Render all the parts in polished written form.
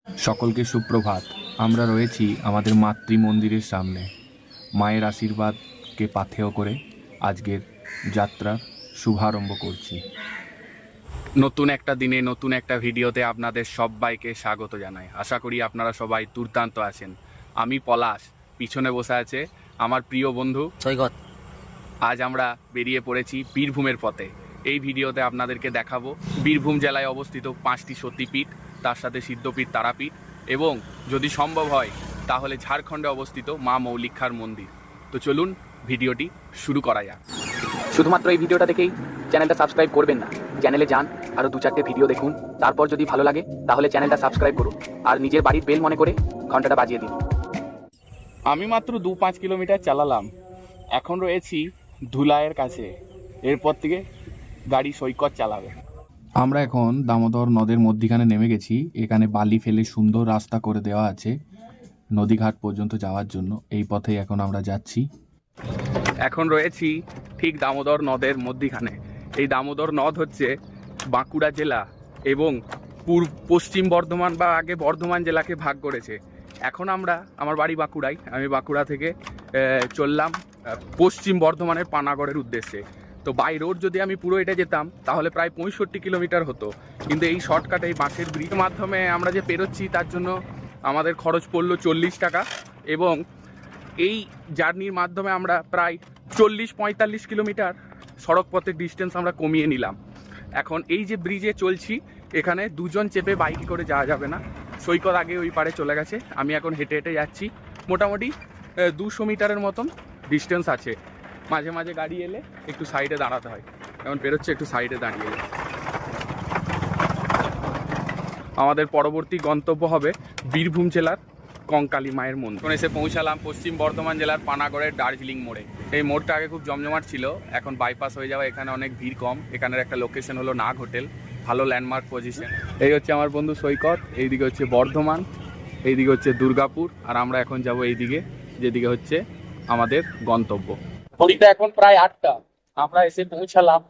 সকলকে সুপ্রভাত। আমরা রয়েছি আমাদের মাতৃ মন্দিরের সামনে। মায়ের আশীর্বাদকে পাথেয় করে আজকের যাত্রার শুভারম্ভ করছি। নতুন একটা দিনে নতুন একটা ভিডিওতে আপনাদের সবাইকে স্বাগত জানাই। আশা করি আপনারা সবাই দুর্দান্ত আছেন। আমি পলাশ, পিছনে বসে আছে আমার প্রিয় বন্ধু সৈকত। আজ আমরা বেরিয়ে পড়েছি বীরভূমের পথে। এই ভিডিওতে আপনাদেরকে দেখাবো বীরভূম জেলায় অবস্থিত 5টি সতীপীঠ, তার সাথে সিদ্ধপীঠ, তারাপীঠ এবং যদি সম্ভব হয় তাহলে ঝাড়খণ্ডে অবস্থিত মা মৌলিক্ষার মন্দির। তো চলুন ভিডিওটি শুরু করা যাক। শুধুমাত্র এই ভিডিওটা দেখেই চ্যানেলটা সাবস্ক্রাইব করবেন না, চ্যানেলে যান, আরও 2-4টে ভিডিও দেখুন, তারপর যদি ভালো লাগে তাহলে চ্যানেলটা সাবস্ক্রাইব করুন আর নিজের বাড়ির বেল মনে করে ঘন্টাটা বাজিয়ে দিন। আমি মাত্র 2-5 কিলোমিটার চালালাম, এখন রয়েছি ধুলাইয়ের কাছে। এরপর থেকে গাড়ি সৈকত চালাবে। আমরা এখন দামোদর নদের মধ্যিখানে নেমে গেছি। এখানে বালি ফেলে সুন্দর রাস্তা করে দেওয়া আছে নদীঘাট পর্যন্ত যাওয়ার জন্য। এই পথেই এখন আমরা যাচ্ছি। এখন রয়েছি ঠিক দামোদর নদের মধ্যিখানে। এই দামোদর নদ হচ্ছে বাঁকুড়া জেলা এবং পশ্চিম বর্ধমান বা আগে বর্ধমান জেলাকে ভাগ করেছে। এখন আমার বাড়ি বাঁকুড়ায়, আমি বাঁকুড়া থেকে চললাম পশ্চিম বর্ধমানের পানাগড়ের উদ্দেশ্যে। তো বাই রোড যদি আমি পুরো এটা যেতাম তাহলে প্রায় 65 কিলোমিটার হতো, কিন্তু এই শর্টকাটে এই বাঁশের ব্রিজের মাধ্যমে আমরা যে পেরোচ্ছি তার জন্য আমাদের খরচ পড়লো 40 টাকা এবং এই জার্নির মাধ্যমে আমরা প্রায় 40-45 কিলোমিটার সড়ক পথের ডিস্টেন্স আমরা কমিয়ে নিলাম। এখন এই যে ব্রিজে চলছি এখানে দুজন চেপে বাইকে করে যাওয়া যাবে না। সৈকত আগে ওই পারে চলে গেছে, আমি এখন হেঁটে হেঁটে যাচ্ছি। মোটামুটি 200 মিটারের মতন ডিস্টেন্স আছে। মাঝে মাঝে গাড়ি এলে একটু সাইডে দাঁড়াতে হয়, এখন পেরোচ্ছে একটু সাইডে দাঁড়িয়ে। আমাদের পরবর্তী গন্তব্য হবে বীরভূম জেলার কঙ্কালী মায়ের মন্দির। এসে পৌঁছালাম পশ্চিম বর্ধমান জেলার পানাগড়ের দার্জিলিং মোড়ে। এই মোড়টা আগে খুব জমজমাট ছিল, এখন বাইপাস হয়ে যাওয়া এখানে অনেক ভিড় কম। এখানের একটা লোকেশন হলো নাগ হোটেল, ভালো ল্যান্ডমার্ক পজিশন। এই হচ্ছে আমার বন্ধু সৈকত, এইদিকে হচ্ছে বর্ধমান, এইদিকে হচ্ছে দুর্গাপুর, আর আমরা এখন যাব এইদিকে যেদিকে হচ্ছে আমাদের গন্তব্য। ঘড়িটা এখন প্রায় 8টা। আমরা এসে পৌঁছালাম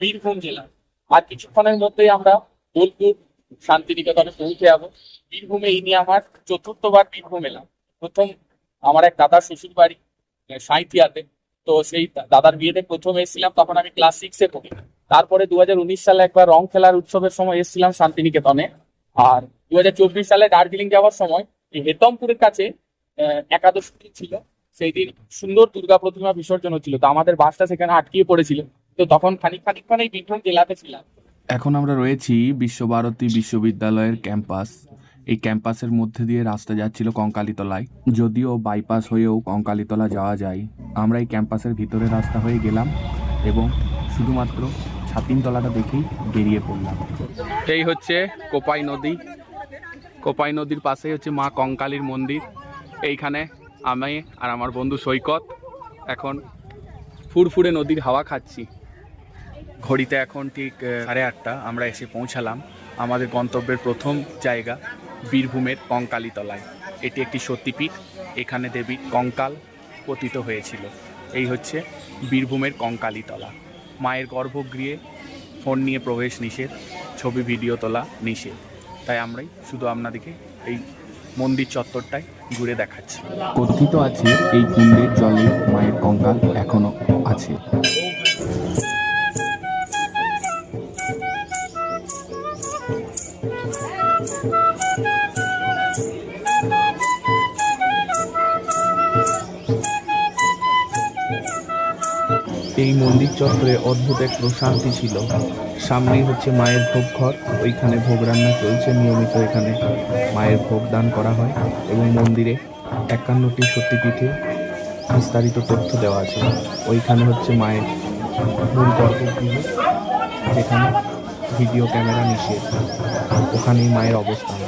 বীরভূম জেলা। আর কিছুক্ষণের মধ্যেই আমরা বোলপুর শান্তিনিকেতনে পৌঁছে যাবো। বীরভূমে এই নিয়ে আমার 4র্থবার বীরভূম এলাম। প্রথম আমার এক দাদার শ্বশুর বাড়ি সাঁইথিয়াতে, তো সেই দাদার বিয়েতে প্রথম এসেছিলাম, তখন আমি ক্লাস 6-এ পড়ি। তারপরে 2019 সালে একবার রং খেলার উৎসবের সময় এসেছিলাম শান্তিনিকেতনে। আর 2024 সালে দার্জিলিং যাওয়ার সময় এই হেতমপুরের কাছে একাদশ ছিল। সেই দিন সুন্দর দুর্গা প্রতিমা বিসর্জন হচ্ছিল, তো আমাদের বাসটা সেখানে আটকিয়ে পড়েছিল। তো তখন খানিকক্ষণ এই বীরভূম জেলাতে ছিলাম। এখন আমরা রয়েছি বিশ্বভারতী বিশ্ববিদ্যালয়ের ক্যাম্পাস। এই ক্যাম্পাসের মধ্যে দিয়ে রাস্তা যাচ্ছিল কঙ্কালীতলায়, যদিও বাইপাস হয়েও কঙ্কালীতলা যাওয়া যায়। আমরা এই ক্যাম্পাসের ভিতরে রাস্তা হয়ে গেলাম এবং শুধুমাত্র ছাতিমতলাটা দেখেই বেরিয়ে পড়লাম। এই হচ্ছে কোপাই নদী। কোপাই নদীর পাশেই হচ্ছে মা কঙ্কালীর মন্দির। এইখানে আমি আর আমার বন্ধু সৈকত এখন ফুরফুরে নদীর হাওয়া খাচ্ছি। ঘড়িতে এখন ঠিক 8:30। আমরা এসে পৌঁছালাম আমাদের গন্তব্যের প্রথম জায়গা বীরভূমের কঙ্কালীতলায়। এটি একটি সতীপীঠ, এখানে দেবীর কঙ্কাল পতিত হয়েছিল। এই হচ্ছে বীরভূমের কঙ্কালীতলা। মায়ের গর্ভগৃহে ফোন নিয়ে প্রবেশ নিষেধ, ছবি ভিডিও তোলা নিষেধ, তাই আমরাই শুধু আপনাদেরকে এই মন্দির চত্বরটায় ঘুরে দেখাচ্ছি। কথিত আছে এই কুণ্ডের জলে মায়ের কঙ্কাল এখনো আছে। এই মন্দির চত্বরে অদ্ভুত এক প্রশান্তি ছিল। সামনেই হচ্ছে মায়ের ভোগ ঘর, ওইখানে ভোগ রান্না চলছে নিয়মিত। এখানে মায়ের ভোগ দান করা হয় এবং মন্দিরে 51টি সতীপীঠে বিস্তারিত তথ্য দেওয়া আছে। ওইখানে হচ্ছে মায়ের মূল গর্ভগৃহ, যেখানে ভিডিও ক্যামেরা নিষেধ, ওখানেই মায়ের অবস্থান।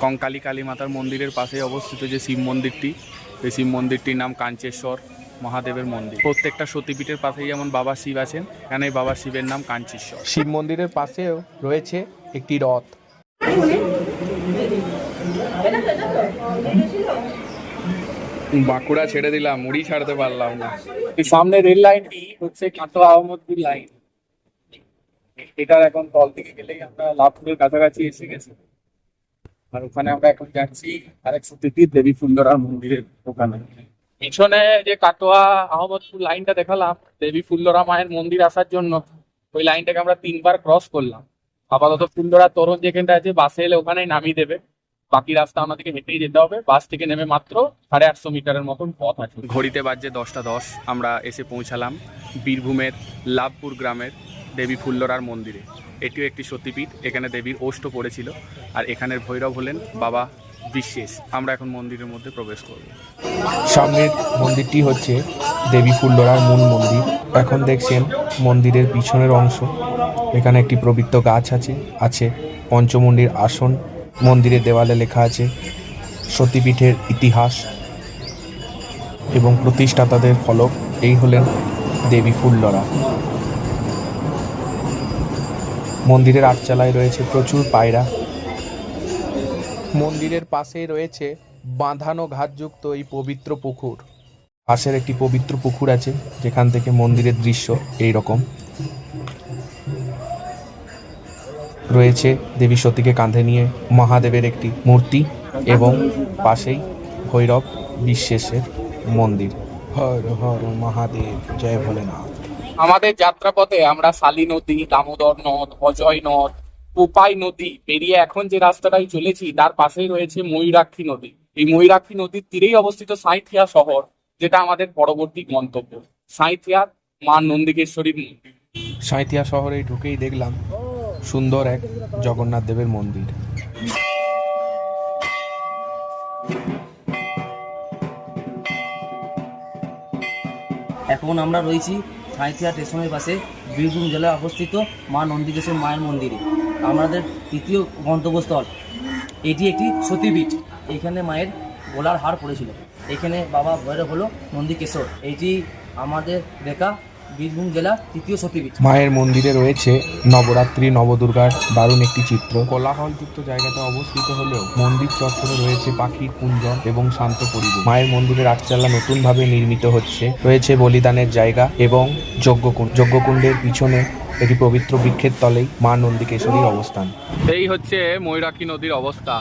কঙ্কালী কালী মাতার মন্দিরের পাশে অবস্থিত যে শিব মন্দিরটি, এই শিব মন্দিরটির নাম কাঞ্চেশ্বর মহাদেবের মন্দির। প্রত্যেকটা সতীপীঠের পাশে যেমন বাবা শিব আছেন, এখানে বাবা শিবের নাম কাঞ্চেশ্বর। শিব মন্দিরের পাশেও রয়েছে একটি রথ। বাঁকুড়া ছেড়ে দিলাম, মুড়ি ছাড়তে পারলাম না। সামনে রেল লাইনটি হচ্ছে কাটোয়া আহমদপুর লাইন। এটার এখন তল থেকে গেলেই আমরা লাভপুরের কাছাকাছি এসে গেছি। আর ওখানে আমরা এখন যাচ্ছি আরেক সত্যিটির দেবী ফুল্লরা মন্দিরের ওখানে। পিছনে যে কাটোয়া আহমদপুর লাইনটা দেখালাম দেবী ফুল্লরা মায়ের মন্দির আসার জন্য, ওই লাইনটাকে আমরা 3বার ক্রস করলাম। আপাতত ফুল্লরা তোরণ যেখানটা আছে বাসে এলে ওখানেই নামিয়ে দেবে, বাকি রাস্তা আমাদেরকে হেঁটেই যেতে হবে। বাস থেকে নেমে মাত্র 850 মিটারের মতন পথ আছে। ঘড়িতে বাজছে 10টা 10, আমরা এসে পৌঁছালাম বীরভূমের লাভপুর গ্রামের দেবী ফুল্লরার মন্দিরে। এটিও একটি সতীপীঠ, এখানে দেবীর ওষ্ঠ পড়েছিল, আর এখানের ভৈরব হলেন বাবা বিশ্বেশ। আমরা এখন মন্দিরের মধ্যে প্রবেশ করব। সামনের মন্দিরটি হচ্ছে দেবী ফুল্লরার মূল মন্দির। এখন দেখছেন মন্দিরের পিছনের অংশ। এখানে একটি পবিত্র গাছ আছে পঞ্চমুণ্ডির আসন। মন্দিরের দেওয়ালে লেখা আছে সতীপীঠের ইতিহাস এবং প্রতিষ্ঠাতাদের ফলক। এই হলেন দেবী ফুল্লরা। মন্দিরের আটচালায় রয়েছে প্রচুর পায়রা। মন্দিরের পাশেই রয়েছে বাঁধানো ঘাটযুক্ত এই পবিত্র পুকুর। পাশের একটি পবিত্র পুকুর আছে যেখান থেকে মন্দিরের দৃশ্য এই রকম। রয়েছে দেবী সতীকে কাঁধে নিয়ে মহাদেবের একটি মূর্তি এবং পাশেই ভৈরব বিশ্বেশের মন্দির। হর হর মহাদেব, জয় ভোলেনাথ। আমাদের যাত্রাপথে আমরা শালী নদী, দামোদর নদ, অজয় নদ, কোপাই নদী পেরিয়ে এখন যে রাস্তাটাই চলেছি তার পাশেই রয়েছে ময়ূরাক্ষী নদী। এই ময়ূরাক্ষী নদীর তীরেই অবস্থিত সাঁইথিয়া শহর, যেটা আমাদের পরবর্তী গন্তব্য। সাঁইথিয়া মা নন্দিকেশ্বরীর মন্দির। সাঁইথিয়া শহরে ঢুকেই দেখলাম সুন্দর এক জগন্নাথ দেবের মন্দির। এখন আমরা রয়েছি সাঁইথিয়া স্টেশনের পাশে বীরভূম জেলায় অবস্থিত মা নন্দিকেশ্বর মায়ের মন্দিরে। আমাদের তৃতীয় গন্তব্যস্থল। এটি একটি সতীপীঠ। এখানে মায়ের গলার হার পড়েছিল। এখানে বাবা ভৈরব হলো নন্দিকেশ্বর। এটি আমাদের দেখা বীরভূম জেলার তৃতীয় সতীপীঠ। মায়ের মন্দিরে রয়েছে নবরাত্রি নবদুর্গার দারুণ একটি চিত্র। কোলাহলযুক্ত জায়গাতে অবস্থিত হলেও মন্দির চত্বরে রয়েছে পাখির কুঞ্জন এবং শান্ত পরিবেশ। মায়ের মন্দিরের আটচালা নতুনভাবে নির্মিত হচ্ছে। রয়েছে বলিদানের জায়গা এবং যজ্ঞকুণ্ড। যজ্ঞকুণ্ডের পিছনে একটি পবিত্র বৃক্ষের তলেই মা নন্দিকেশ্বরীর অবস্থান। এই হচ্ছে ময়ূরাক্ষী নদীর অবস্থা।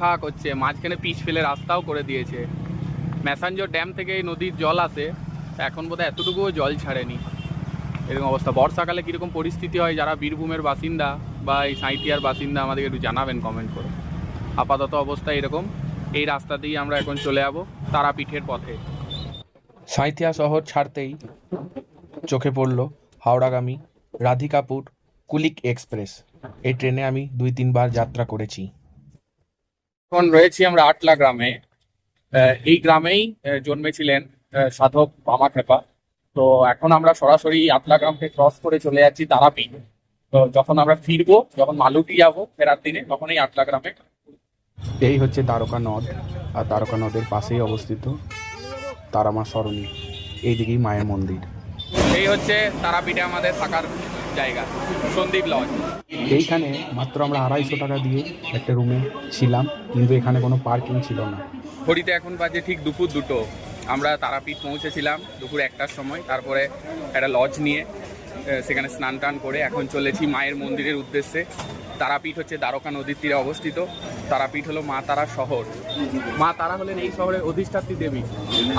খা করছে, মাঝখানে পিচ ফেলে রাস্তাও করে দিয়েছে। ম্যাসাঞ্জোর ড্যাম থেকে এই নদীর জল আসে, এখন বোধহয় এতটুকুও জল ছাড়েনি। এরকম অবস্থা। বর্ষাকালে কীরকম পরিস্থিতি হয়, যারা বীরভূমের বাসিন্দা বা এই সাঁইথিয়ার বাসিন্দা আমাদেরকে একটু জানাবেন কমেন্ট করে। আপাতত অবস্থা এরকম। এই রাস্তা দিয়ে আমরা এখন চলে যাব তারাপীঠের পথে। সাঁইথিয়া শহর ছাড়তেই চোখে পড়ল হাওড়াগামী রাধিকাপুর কুলিক এক্সপ্রেস। এই ট্রেনে আমি 2-3 বার যাত্রা করেছি। এখন রয়েছি আমরা আটলা গ্রামে। এই গ্রামেই জন্মেছিলেন সাধক বামাখ্যাপা। তো এখন আমরা সরাসরি আটলা গ্রামকে ক্রস করে চলে যাচ্ছি তারাপীঠ। তো যখন আমরা ফিরবো, যখন মালুটি যাবো ফেরার দিনে, তখন এই আটলা গ্রামে। এই হচ্ছে দ্বারকা নদ, আর দ্বারকা নদের পাশেই অবস্থিত তারামা সরণী। এইদিকেই মায়ের মন্দির। এই হচ্ছে তারাপীঠে আমাদের থাকার জায়গা, সন্দীপ লজ। এইখানে মাত্র আমরা 250 টাকা দিয়ে একটা রুমে ছিলাম, কিন্তু এখানে কোনো পার্কিং ছিল না। ঘড়িতে এখন বাজে ঠিক দুপুর 2টো। আমরা তারাপীঠ পৌঁছেছিলাম দুপুর 1টার সময়। তারপরে একটা লজ নিয়ে সেখানে স্নান টান করে এখন চলেছি মায়ের মন্দিরের উদ্দেশ্যে। তারাপীঠ হচ্ছে দ্বারকা নদীর তীরে অবস্থিত। তারাপীঠ হলো মা তারার শহর। মা তারা হলেন এই শহরের অধিষ্ঠাত্রী দেবী,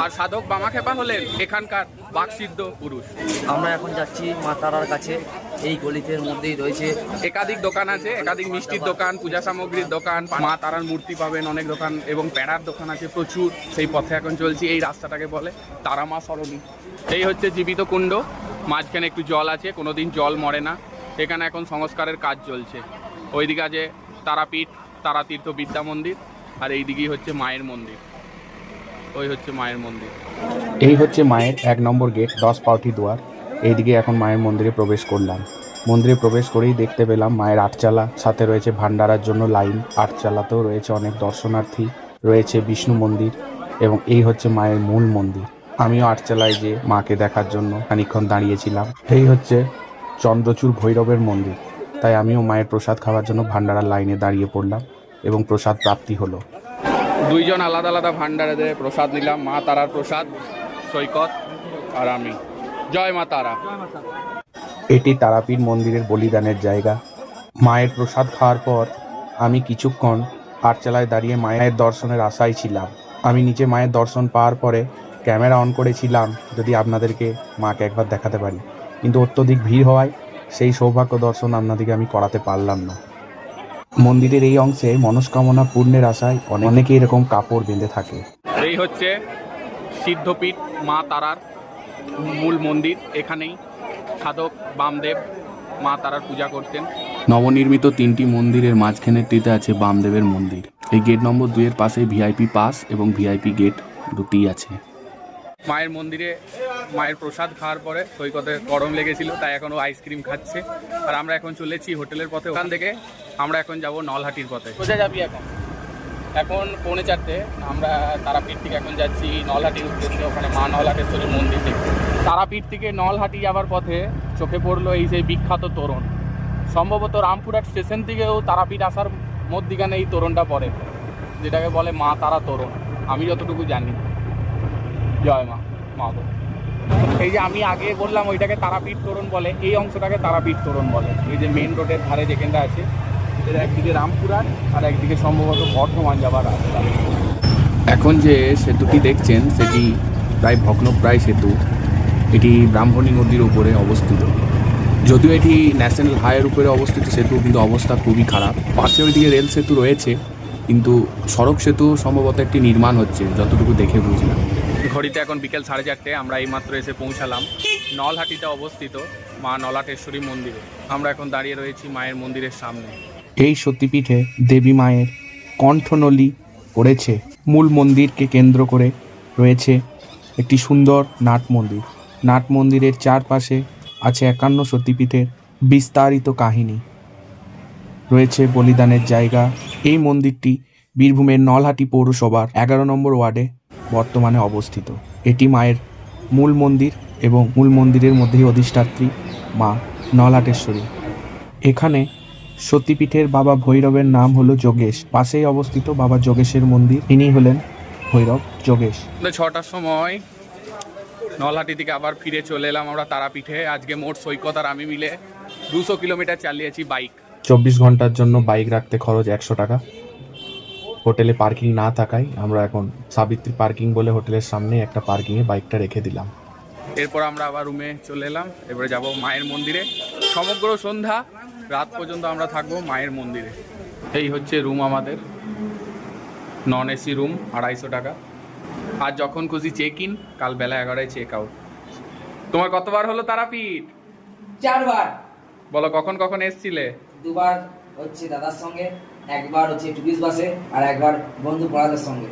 আর সাধক বামাখ্যাপা হলেন এখানকার বাকসিদ্ধ পুরুষ। আমরা এখন যাচ্ছি মা তারার কাছে। এই গলিতের মধ্যেই রয়েছে একাধিক দোকান আছে, একাধিক মিষ্টির দোকান, পূজা সামগ্রীর দোকান, মা তারার মূর্তি পাবেন অনেক দোকান, এবং প্যাড়ার দোকান আছে প্রচুর। সেই পথে এখন চলছি। এই রাস্তাটাকে বলে তারামা সরণী। এই হচ্ছে জীবিত কুণ্ড, মাঝখানে একটু জল আছে, কোনোদিন জল মরে না। এখানে এখন সংস্কারের কাজ চলছে। ওইদিকে আছে তারাপীঠ, তারাতীর্থ বিদ্যা মন্দির, আর এইদিকেই হচ্ছে মায়ের মন্দির। ওই হচ্ছে মায়ের মন্দির। এই হচ্ছে মায়ের 1 নম্বর গেট, 10 পাউটি দুয়ার। এইদিকে এখন মায়ের মন্দিরে প্রবেশ করলাম। মন্দিরে প্রবেশ করেই দেখতে পেলাম মায়ের আটচালা, সাথে রয়েছে ভান্ডারার জন্য লাইন। আটচালাতেও রয়েছে অনেক দর্শনার্থী, রয়েছে বিষ্ণু মন্দির, এবং এই হচ্ছে মায়ের মূল মন্দির। আমিও আটচালায় যে মাকে দেখার জন্য খানিকক্ষণ দাঁড়িয়েছিলাম। এই হচ্ছে চন্দ্রচূড় ভৈরবের মন্দির, তাই আমিও মায়ের প্রসাদ খাওয়ার জন্য ভান্ডারার লাইনে দাঁড়িয়ে পড়লাম এবং প্রসাদ প্রাপ্তি হলো। দুইজন আলাদা আলাদা ভান্ডারে প্রসাদ নিলাম। মা তারার প্রসাদ, সৈকত আর আমি। জয় মা তারা। এটি তারাপীঠ মন্দিরের বলিদানের জায়গা। মায়ের প্রসাদ খাওয়ার পর আমি কিছুক্ষণ আটচালায় দাঁড়িয়ে মায়ের দর্শনের আশায় ছিলাম। আমি নিচে মায়ের দর্শন পাওয়ার পরে ক্যামেরা অন করেছিলাম যদি আপনাদেরকে মাকে একবার দেখাতে পারি, কিন্তু অত্যধিক ভিড় হওয়ায় সেই সৌভাগ্য দর্শন আপনাদেরকে আমি করাতে পারলাম না। মন্দিরের এই অংশে মনস্কামনা পূর্ণের আশায় অনেকে এরকম কাপড় বেঁধে থাকে। এই হচ্ছে সিদ্ধপীঠ মা তারার মূল মন্দির। এখানেই সাধক বামদেব মা তারার পূজা করতেন। নবনির্মিত 3টি মন্দিরের মাঝখানেরটিতে আছে বামদেবের মন্দির। এই গেট নম্বর 2 এর পাশে ভিআইপি পাস এবং ভিআইপি গেট দুটিই আছে। মায়ের মন্দিরে মায়ের প্রসাদ খাওয়ার পরে সৈকতে গরম লেগেছিল, তাই এখন ও আইসক্রিম খাচ্ছে। আর আমরা এখন চলেছি হোটেলের পথে। ওখান থেকে আমরা এখন যাব নলহাটির পথে। কোথায় যাবি এখন? এখন 3:45 আমরা তারাপীঠ থেকে এখন যাচ্ছি নলহাটির উদ্দেশ্যে। ওখানে মা নলহাটেশ্বরীর মন্দির দেখতে। তারাপীঠ থেকে নলহাটি যাওয়ার পথে চোখে পড়লো এই সেই বিখ্যাত তোরণ। সম্ভবত রামপুরহাট স্টেশন থেকেও তারাপীঠ আসার মধ্যিখানে এই তোরণটা পড়ে, যেটাকে বলে মা তারা তোরণ, আমি যতটুকু জানি। জয় মা, মা গো। এই যে আমি আগে বললাম ওইটাকে তারাপীঠ তোরণ বলে, এই অংশটাকে তারাপীঠ তোরণ বলে। এই যে মেন রোডের ধারে যেখানটা আছে, এটা একদিকে রামপুরহাট আর একদিকে সম্ভবত বর্ধমান যাবার রাস্তা। এখন যে সেতুটি দেখছেন সেটি প্রায় ভগ্নপ্রায় সেতু। এটি ব্রাহ্মণী নদীর উপরে অবস্থিত। যদিও এটি ন্যাশনাল হাইওয়ের উপরে অবস্থিত সেতু, কিন্তু অবস্থা খুবই খারাপ। পাশে ওইদিকে রেল সেতু রয়েছে, কিন্তু সড়ক সেতু সম্ভবত একটি নির্মাণ হচ্ছে, যতটুকু দেখে বুঝলাম। ঘড়িতে এখন বিকেল 4:30। আমরা এইমাত্র এসে পৌঁছালাম নলহাটিতে অবস্থিত মা নলহাটেশ্বরী মন্দিরে। আমরা এখন দাঁড়িয়ে রয়েছি মায়ের মন্দিরের সামনে। এই সতীপীঠে দেবী মায়ের কণ্ঠনলী পড়েছে। মূল মন্দিরকে কেন্দ্র করে রয়েছে একটি সুন্দর নাট মন্দির। নাট মন্দিরের চারপাশে আছে 51 সতীপীঠের বিস্তারিত কাহিনী। রয়েছে বলিদানের জায়গা। এই মন্দিরটি বীরভূমের নলহাটি পৌরসভার 11 নম্বর ওয়ার্ডে বর্তমানে অবস্থিত। এটি মায়ের মূল মন্দির এবং মূল মন্দিরের মধ্যেই অধিষ্ঠাত্রী মা নলহাটেশ্বরী। এখানে সতীপীঠের বাবা ভৈরবের নাম হলো যোগেশ। পাশেই অবস্থিত বাবা যোগেশের মন্দির, ইনি হলেন ভৈরব যোগেশ। 6টার সময় নলহাটি থেকে আবার ফিরে চলে এলাম আমরা তারাপীঠে। আজকে মোট সৈকত আর আমি মিলে 200 কিলোমিটার চালিয়েছি বাইক। 24 ঘন্টার জন্য বাইক রাখতে খরচ 100 টাকা। হোটেলে পার্কিং না থাকায় আমরা এখন সাবিত্রী পার্কিং বলে হোটেলের সামনে একটা পার্কিংয়ে বাইকটা রেখে দিলাম। এরপর আমরা আবার রুমে চলে এলাম। এবারে যাব মায়ের মন্দিরে। সমগ্র সন্ধ্যা রাত পর্যন্ত আমরা থাকবো মায়ের মন্দিরে। এই হচ্ছে রুম আমাদের, নন এসি রুম, 250 টাকা। আর যখন খুশি চেক ইন, কাল বেলা 11টায় চেক আউট। তোমার কতবার হলো তারাপীঠ? 4 বার। বলো কখন কখন এসছিলে? 2 বার হচ্ছে দাদার সঙ্গে, 1 বার হচ্ছে টুরিস্ট বাসে, আর 1 বার বন্ধু পড়াদের সঙ্গে।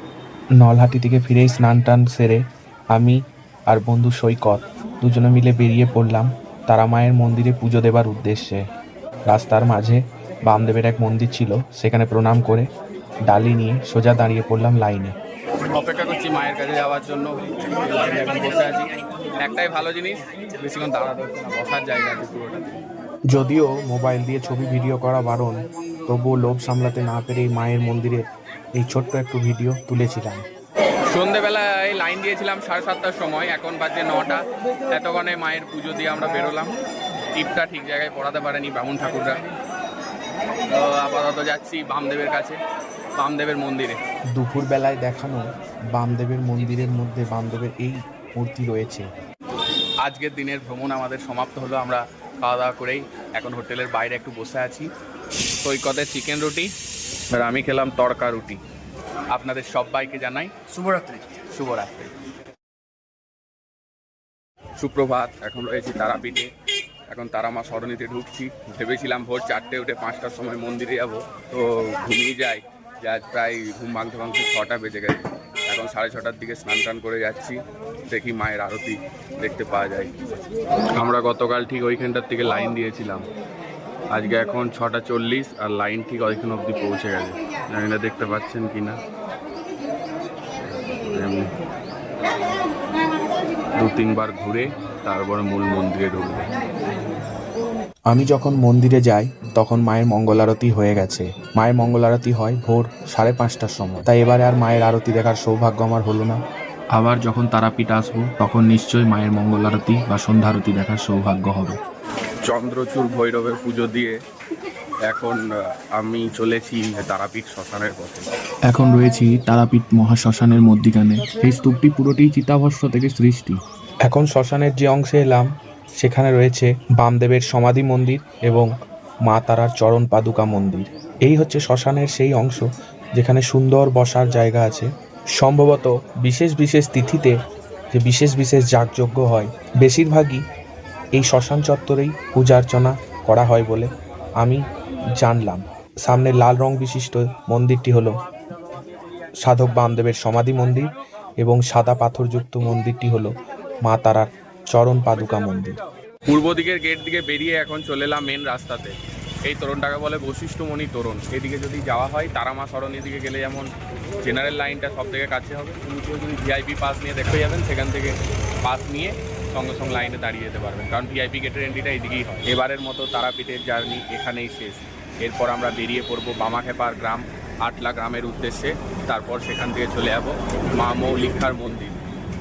নলহাটি থেকে ফিরেই স্নান টান সেরে আমি আর বন্ধু সৈকত দুজনে মিলে বেরিয়ে পড়লাম তারা মায়ের মন্দিরে পুজো দেবার উদ্দেশ্যে। রাস্তার মাঝে বামদেবের এক মন্দির ছিল, সেখানে প্রণাম করে ডালি নিয়ে সোজা দাঁড়িয়ে পড়লাম লাইনে। অপেক্ষা করছি মায়ের কাছে যাওয়ার জন্য। লাইনে এখন বসে আছি। একটাই ভালো জিনিস, বেশিক্ষণ দাঁড়াতে হচ্ছে না, বসার জায়গা আছে পুরোটা। যদিও মোবাইল দিয়ে ছবি ভিডিও করা বারণ, তবুও লোভ সামলাতে না পেরে এই মায়ের মন্দিরে এই ছোট্ট একটু ভিডিও তুলেছিলাম। সন্ধেবেলায় লাইন দিয়েছিলাম 7:30টার সময়, এখন বাজে 9টা। এতক্ষণে মায়ের পুজো দিয়ে আমরা বেরোলাম। টিপটা ঠিক জায়গায় পড়াতে পারেনি বামুন ঠাকুররা। তো আপাতত যাচ্ছি বামদেবের কাছে, বামদেবের মন্দিরে। দুপুরবেলায় দেখানো বামদেবের মন্দিরের মধ্যে বামদেবের এই মূর্তি রয়েছে। আজকের দিনের ভ্রমণ আমাদের সমাপ্ত হলো। আমরা খাওয়া দাওয়া করেই এখন হোটেলের বাইরে একটু বসে আছি। সৈকতের চিকেন রুটি আর আমি খেলাম তড়কা রুটি। আপনাদের সবাইকে জানাই শুভরাত্রি। শুভরাত্রি, সুপ্রভাত। এখন রয়েছি তারাপীঠে। এখন তারামা সরণিতে ঢুকছি। ভেবেছিলাম ভোর 4টে উঠে 5টার সময় মন্দিরে যাবো, তো ঘুমিয়ে যাই। যা প্রায় ঘুম ভাঙতে ভাঙতে 6টা বেজে গেছে। এখন 6:30টার দিকে স্নান টান করে যাচ্ছি, দেখি মায়ের আরতি দেখতে পাওয়া যায়। আমরা গতকাল ঠিক ওইখানটার থেকে লাইন দিয়েছিলাম। আজকে এখন 6:40 আর লাইন ঠিক ওইখান অবধি পৌঁছে গেছে। জানি না দেখতে পাচ্ছেন কি না। 2-3 বার ঘুরে তারপরে মূল মন্দিরে ঢুকবে। আমি যখন মন্দিরে যাই তখন মায়ের মঙ্গল আরতি হয়ে গেছে। মায়ের মঙ্গল আরতি হয় ভোর 5:30টার সময়, তাই এবারে আর মায়ের আরতি দেখার সৌভাগ্য আমার হলো না। আবার যখন তারাপীঠ আসবো তখন নিশ্চয়ই মায়ের মঙ্গল আরতি বা সন্ধ্যা আরতি দেখার সৌভাগ্য হবে। চন্দ্রচূড় ভৈরবের পুজো দিয়ে এখন আমি চলেছি তারাপীঠ শ্মশানের পথে। এখন রয়েছি তারাপীঠ মহাশ্মশানের মধ্যিখানে। এই স্তূপটি পুরোটি চিতাভস্ম থেকে সৃষ্টি। এখন শ্মশানের যে অংশে এলাম সেখানে রয়েছে বামদেবের সমাধি মন্দির এবং মা তারার চরণ পাদুকা মন্দির। এই হচ্ছে শ্মশানের সেই অংশ যেখানে সুন্দর বসার জায়গা আছে। সম্ভবত বিশেষ বিশেষ তিথিতে যে বিশেষ বিশেষ যাগযজ্ঞ হয়, বেশিরভাগই এই শ্মশান চত্বরেই পূজা অর্চনা করা হয় বলে আমি জানলাম। সামনে লাল রং বিশিষ্ট মন্দিরটি হলো সাধক বামদেবের সমাধি মন্দির এবং সাদা পাথরযুক্ত মন্দিরটি হলো মা তারার চরণ পাদুকা মন্দির। পূর্ব দিকের গেট দিকে বেরিয়ে এখন চলে এলাম মেন রাস্তাতে। এই তোরণটাকে বলে বশিষ্ঠমণি তোরণ। এদিকে যদি যাওয়া হয় তারামা সরণির দিকে গেলে যেমন জেনারেল লাইনটা সব থেকে কাছে হবে, নিচেও যদি ভিআইপি পাস নিয়ে দেখতে যাবেন সেখান থেকে পাস নিয়ে সঙ্গে সঙ্গে লাইনে দাঁড়িয়ে যেতে পারবেন, কারণ ভিআইপি গেটের এন্ট্রিটা এইদিকেই হয়। এবারের মতো তারাপীঠের জার্নি এখানেই শেষ। এরপর আমরা বেরিয়ে পড়বো বামাখেপার গ্রাম আটলা গ্রামের উদ্দেশ্যে। তারপর সেখান থেকে চলে যাবো মা মৌলিকার মন্দির।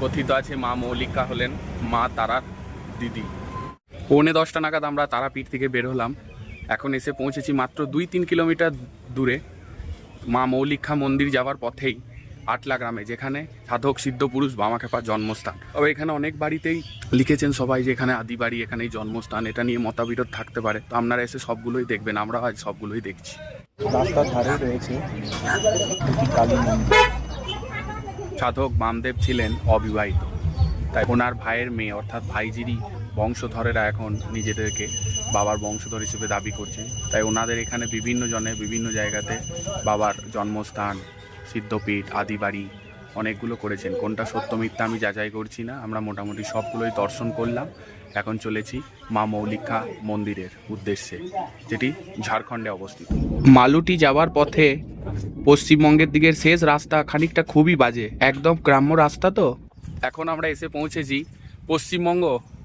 কথিত আছে মা মৌলিকা হলেন মা তারার দিদি। 9:45 নাগাদ আমরা তারাপীঠ থেকে বের হলাম। এখন এসে পৌঁছেছি মাত্র 2-3 কিলোমিটার দূরে মা মৌলিকা মন্দির যাওয়ার পথেই আটলা গ্রামে, যেখানে সাধক সিদ্ধ পুরুষ বামাখেপার জন্মস্থান। তবে এখানে অনেক বাড়িতেই লিখেছেন সবাই যে এখানে আদি বাড়ি, এখানেই জন্মস্থান। এটা নিয়ে মতবিরোধ থাকতে পারে, তো আপনারা এসে সবগুলোই দেখবেন। আমরা আজ সবগুলোই দেখছি। রাস্তার ধারে রয়েছে দুটি কালী মন্দির। সাধক বামদেব ছিলেন অবিবাহিত, তাই ওনার ভাইয়ের মেয়ে অর্থাৎ ভাইজিরই বংশধরেরা এখন নিজেদেরকে বাবার বংশধর হিসেবে দাবি করছেন। তাই ওনাদের এখানে বিভিন্ন জনে বিভিন্ন জায়গাতে বাবার জন্মস্থান, সিদ্ধপীঠ, আদিবাড়ি অনেকগুলো করেছেন। কোনটা সত্য মিথ্যা আমি যাচাই করছি না, আমরা মোটামুটি সবগুলোই দর্শন করলাম। এখন চলেছি মা মৌলিকা মন্দিরের উদ্দেশ্যে, যেটি ঝাড়খণ্ডে অবস্থিত। মালুটি যাওয়ার পথে পশ্চিমবঙ্গের দিকের শেষ রাস্তা খানিকটা খুবই বাজে, একদম গ্রাম্য রাস্তা। তো এখন আমরা এসে পৌঁছেছি পশ্চিমবঙ্গ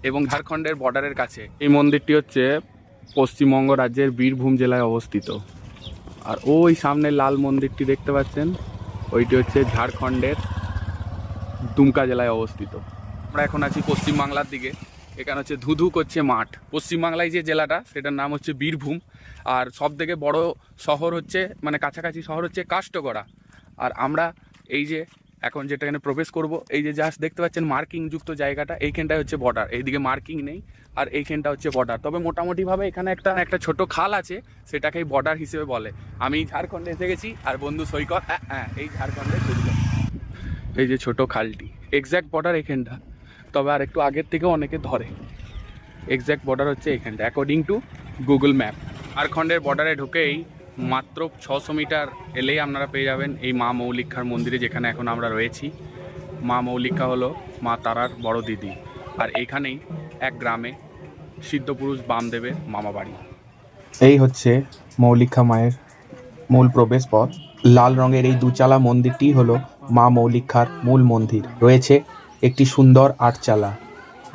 এবং ঝাড়খণ্ডের বর্ডারের কাছে। এই মন্দিরটি হচ্ছে পশ্চিমবঙ্গ রাজ্যের বীরভূম জেলায় অবস্থিত। আর ওই সামনে লাল মন্দিরটি দেখতে পাচ্ছেন, ওইটি হচ্ছে ঝাড়খণ্ডের দুমকা জেলায় অবস্থিত। আমরা এখন আছি পশ্চিমবাংলার দিকে। এখানে হচ্ছে ধুধু করছে মাঠ। পশ্চিমবাংলায় যে জেলাটা সেটার নাম হচ্ছে বীরভূম। আর সব থেকে বড় শহর হচ্ছে, মানে কাছাকাছি শহর হচ্ছে কাষ্টগড়া। আর আমরা এই যে এখন যেটা এখানে প্রবেশ করব, এই যে জাস্ট দেখতে পাচ্ছেন মার্কিং যুক্ত জায়গাটা, এইখানটায় হচ্ছে বর্ডার। এইদিকে মার্কিং নেই, আর এইখানটা হচ্ছে বর্ডার। তবে মোটামুটিভাবে এখানে একটা ছোট খাল আছে, সেটাকেই বর্ডার হিসেবে বলে। আমি ঝাড়খণ্ডে এসে গেছি, আর বন্ধু সৈকত এই ঝাড়খণ্ডে ঘুরলো। এই যে ছোট খালটি, এক্স্যাক্ট বর্ডার এখানটা। তবে আর একটু আগের থেকেও অনেকে ধরে। এক্স্যাক্ট বর্ডার হচ্ছে এখানটা অ্যাকর্ডিং টু গুগল ম্যাপ। ঝাড়খণ্ডের বর্ডারে ঢুকেই মাত্র 600 মিটার এলেই আপনারা পেয়ে যাবেন এই মা মৌলিকার মন্দিরে, যেখানে এখন আমরা রয়েছি। মা মৌলিকা হলো মা তারার বড় দিদি। আর এখানেই এক গ্রামে সিদ্ধপুরুষ বামদেবের মামা বাড়ি। এই হচ্ছে মৌলিকা মায়ের মূল প্রবেশ পথ। লাল রঙের এই দুচালা মন্দিরটি হলো মা মৌলিকার মূল মন্দির। রয়েছে একটি সুন্দর আটচালা।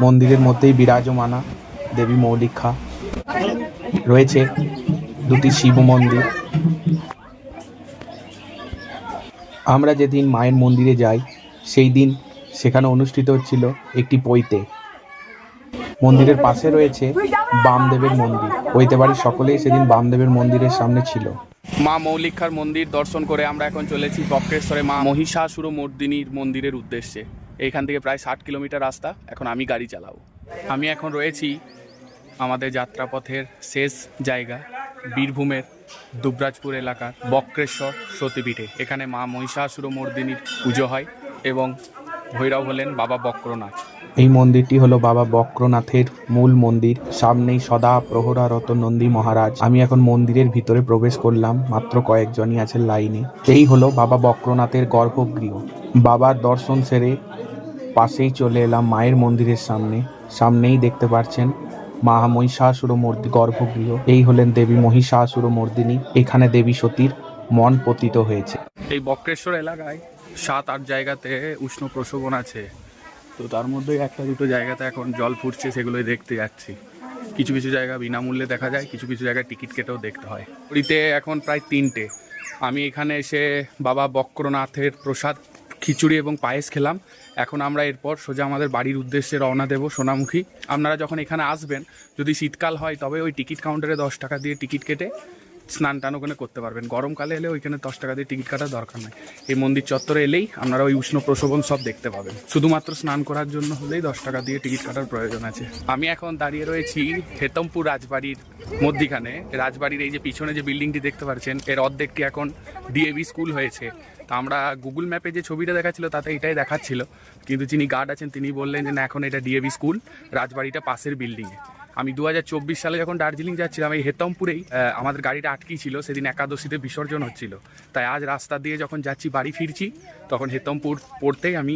মন্দিরের মধ্যেই বিরাজমানা দেবী মৌলিকা। রয়েছে দুটি শিব মন্দির। আমরা যেদিন মায়ের মন্দিরে যাই সেই দিন সেখানে অনুষ্ঠিত হচ্ছিল একটি পৈতে। মন্দিরের পাশে রয়েছে বামদেবের মন্দির। পৈতে বাড়ির সকলেই সেদিন বামদেবের মন্দিরের সামনে ছিল। মা মৌলিকার মন্দির দর্শন করে আমরা এখন চলেছি বক্রেশ্বরে মা মহিষাসুরমর্দিনীর মন্দিরের উদ্দেশ্যে। এইখান থেকে প্রায় 60 কিলোমিটার রাস্তা। এখন আমি গাড়ি চালাবো। আমি এখন রয়েছি আমাদের যাত্রাপথের শেষ জায়গা বীরভূমের দুবরাজপুর এলাকার বক্রেশ্বর সতীপীঠে। এখানে মা মহিষাসুরমর্দিনীর পুজো হয় এবং ভৈরব হলেন বাবা বক্রনাথ। এই মন্দিরটি হলো বাবা বক্রনাথের মূল মন্দির। সামনেই সদা প্রহরারত নন্দী মহারাজ। আমি এখন মন্দিরের ভিতরে প্রবেশ করলাম, মাত্র কয়েকজনই আছেন লাইনে। এই হলো বাবা বক্রনাথের গর্ভগৃহ। বাবার দর্শন সেরে পাশেই চলে এলাম মায়ের মন্দিরের সামনে। সামনেই দেখতে পাচ্ছেন মা মহিষাসুরমর্দিনী গর্ভগৃহ। এই হলেন দেবী মহিষাসুরমর্দিনী। এখানে দেবী সতীর মন পতিত হয়েছে। এই বক্রেশ্বর এলাকায় 7-8 জায়গাতে উষ্ণ প্রসবন আছে। তো তার মধ্যে একটা দুটো জায়গাতে এখন জল ফুটছে, সেগুলোই দেখতে যাচ্ছি। কিছু কিছু জায়গা বিনামূল্যে দেখা যায়, কিছু কিছু জায়গায় টিকিট কেটেও দেখতে হয়। পুরীতে এখন প্রায় 3টে। আমি এখানে এসে বাবা বক্রনাথের প্রসাদ খিচুড়ি এবং পায়েস খেলাম। এখন আমরা এরপর সোজা আমাদের বাড়ির উদ্দেশ্যে রওনা দেব সোনামুখী। আপনারা যখন এখানে আসবেন, যদি শীতকাল হয় তবে ওই টিকিট কাউন্টারে 10 টাকা দিয়ে টিকিট কেটে স্নান টান ওখানে করতে পারবেন। গরমকালে এলে ওইখানে 10 টাকা দিয়ে টিকিট কাটার দরকার নেই। এই মন্দির চত্বরে এলেই আপনারা ওই উষ্ণ প্রসবন সব দেখতে পাবেন। শুধুমাত্র স্নান করার জন্য হলেই 10 টাকা দিয়ে টিকিট কাটার প্রয়োজন আছে। আমি এখন দাঁড়িয়ে রয়েছি হেতমপুর রাজবাড়ির মধ্যিখানে। রাজবাড়ির এই যে পিছনে যে বিল্ডিংটি দেখতে পাচ্ছেন, এর অর্ধেকটি এখন ডিএভি স্কুল হয়েছে। তা আমরা গুগল ম্যাপে যে ছবিটা দেখাচ্ছিল তাতে এটাই দেখাচ্ছিল, কিন্তু যিনি গার্ড আছেন তিনি বললেন যে না, এখন এটা ডিএভি স্কুল, রাজবাড়িটা পাশের বিল্ডিংয়ে। আমি 2024 সালে যখন দার্জিলিং যাচ্ছিলাম এই হেতমপুরেই আমাদের গাড়িটা আটকেই ছিল, সেদিন একাদশীতে বিসর্জন হচ্ছিল। তাই আজ রাস্তা দিয়ে যখন যাচ্ছি বাড়ি ফিরছি, তখন হেতমপুর পড়তেই আমি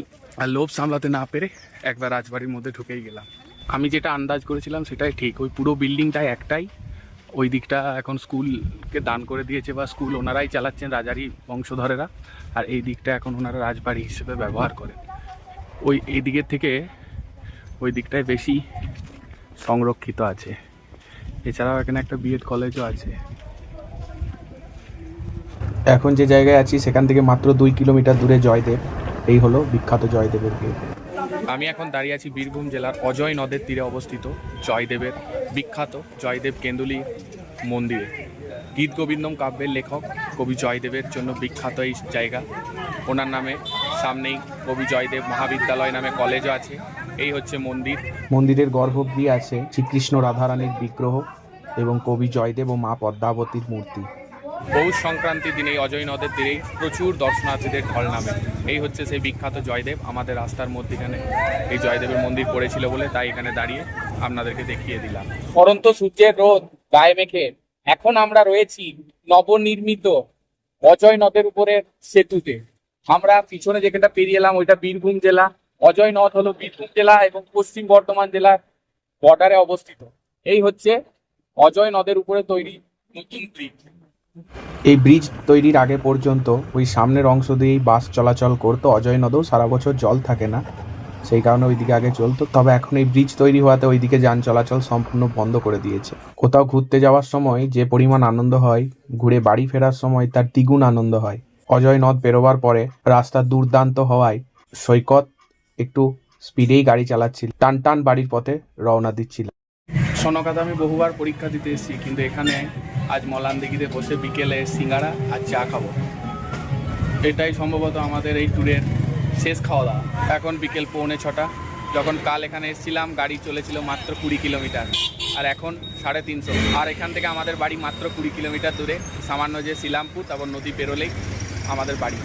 লোভ সামলাতে না পেরে একবার রাজবাড়ির মধ্যে ঢুকেই গেলাম। আমি যেটা আন্দাজ করেছিলাম সেটাই ঠিক, ওই পুরো বিল্ডিংটাই একটাই। ওই দিকটা এখন স্কুলকে দান করে দিয়েছে বা স্কুল ওনারাই চালাচ্ছেন, রাজারই বংশধরেরা। আর এই দিকটা এখন ওনারা রাজবাড়ি হিসেবে ব্যবহার করেন। ওই এই দিকের থেকে ওই দিকটায় বেশি সংরক্ষিত আছে। এছাড়াও এখানে একটা বিএড কলেজও আছে। এখন যে জায়গায় আছি সেখান থেকে মাত্র 2 কিলোমিটার দূরে জয়দেব। এই হলো বিখ্যাত জয়দেবের গেট। আমি এখন দাঁড়িয়ে আছি বীরভূম জেলার অজয় নদের তীরে অবস্থিত জয়দেবের বিখ্যাত জয়দেব কেন্দুলি মন্দিরে। গীত গোবিন্দম কাব্যের লেখক কবি জয়দেবের জন্য বিখ্যাত এই জায়গা। ওনার নামে সামনেই কবি জয়দেব মহাবিদ্যালয় নামে কলেজও আছে। এই হচ্ছে মন্দির। মন্দিরের গর্ভগৃহে আছে শ্রীকৃষ্ণ রাধারানীর বিগ্রহ এবং কবি জয়দেব ও মা পদ্মাবতীর মূর্তি। পৌষ সংক্রান্তির দিনে এই অজয় নদের তীরেই প্রচুর দর্শনার্থীদের ঢল নামে। এই হচ্ছে সেই বিখ্যাত জয়দেব। আমাদের রাস্তার মধ্যখানে এই জয়দেবের মন্দির পড়েছিল বলে তাই এখানে দাঁড়িয়ে আপনাদেরকে দেখিয়ে দিলাম। পরন্ত সূর্যের রোদ গায়ে মেখে এখন আমরা রয়েছি নবনির্মিত অজয় নদের উপরে সেতুতে। আমরা পিছনে যেখানটা পেরিয়ে এলাম ওইটা বীরভূম জেলা। অজয় নদ হলো বীরভূম জেলা এবং পশ্চিম বর্ধমান জেলার বর্ডারে অবস্থিত। এই হচ্ছে অজয় নদের উপরে তৈরি নতুন ব্রিজ। এই ব্রিজ তৈরির আগে পর্যন্ত ওই সামনের অংশ দিয়েই বাস চলাচল করতো। অজয় নদেও সারা বছর জল থাকে না, সেই কারণে ওইদিকে আগে চলতো। তবে এখন এই ব্রিজ তৈরি হওয়াতে ওইদিকে যান চলাচল সম্পূর্ণ বন্ধ করে দিয়েছে। কোথাও ঘুরতে যাওয়ার সময় যে পরিমাণ আনন্দ হয়, ঘুরে বাড়ি ফেরার সময় তার দ্বিগুণ আনন্দ হয়। অজয় নদ পেরোবার পরে রাস্তা দুর্দান্ত হওয়ায় সৈকত একটু স্পিডেই গাড়ি চালাচ্ছিল। টান টান বাড়ির পথে রওনা দিচ্ছিল। সনকাতে আমি বহুবার পরীক্ষা দিতে এসেছি, কিন্তু এখানে আজ মলানদিঘিতে বসে বিকেলে সিঙ্গারা আর চা খাবো। এটাই সম্ভবত আমাদের এই ট্যুরের শেষ খাওয়া দাওয়া। এখন বিকেল 5:45। যখন কাল এখানে এসেছিলাম গাড়ি চলেছিল মাত্র 20 কিলোমিটার, আর এখন 350। আর এখান থেকে আমাদের বাড়ি মাত্র 20 কিলোমিটার দূরে। সামান্য যে শিলামপুর, তারপর নদী পেরোলেই আমাদের বাড়ি।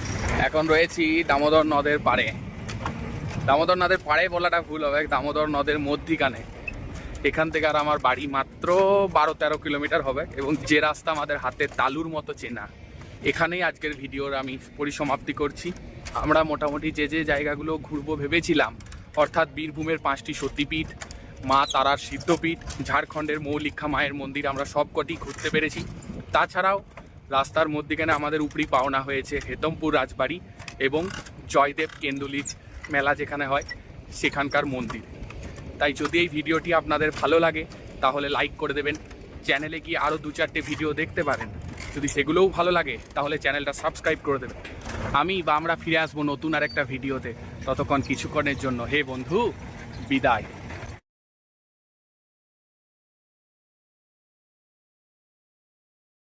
এখন রয়েছি দামোদর নদের পাড়ে। দামোদর নদের পাড়ে বলাটা ভুল হবে, দামোদর নদের মধ্যিখানে। এখান থেকে আর আমার বাড়ি মাত্র 12-13 কিলোমিটার হবে এবং যে রাস্তা আমাদের হাতের তালুর মতো চেনা। এখানেই আজকের ভিডিওর আমি পরিসমাপ্তি করছি। আমরা মোটামুটি যে যে জায়গাগুলো ঘুরবো ভেবেছিলাম, অর্থাৎ বীরভূমের 5টি সতীপীঠ, মা তারার সিদ্ধপীঠ, ঝাড়খণ্ডের মৌলিকা মায়ের মন্দির, আমরা সবকটি ঘুরতে পেরেছি। তাছাড়াও রাস্তার মধ্যিখানে আমাদের উপরি পাওনা হয়েছে হেতমপুর রাজবাড়ি এবং জয়দেব কেন্দুলির মেলা যেখানে হয় সেখানকার মন্দির। তাই যদি এই ভিডিওটি আপনাদের ভালো লাগে তাহলে লাইক করে দেবেন। চ্যানেলে গিয়ে আরও 2-4টে ভিডিও দেখতে পারেন। যদি সেগুলোও ভালো লাগে তাহলে চ্যানেলটা সাবস্ক্রাইব করে দেবেন। আমরা ফিরে আসবো নতুন আরেকটা ভিডিওতে। ততক্ষণ কিছুক্ষণের জন্য হে বন্ধু, বিদায়।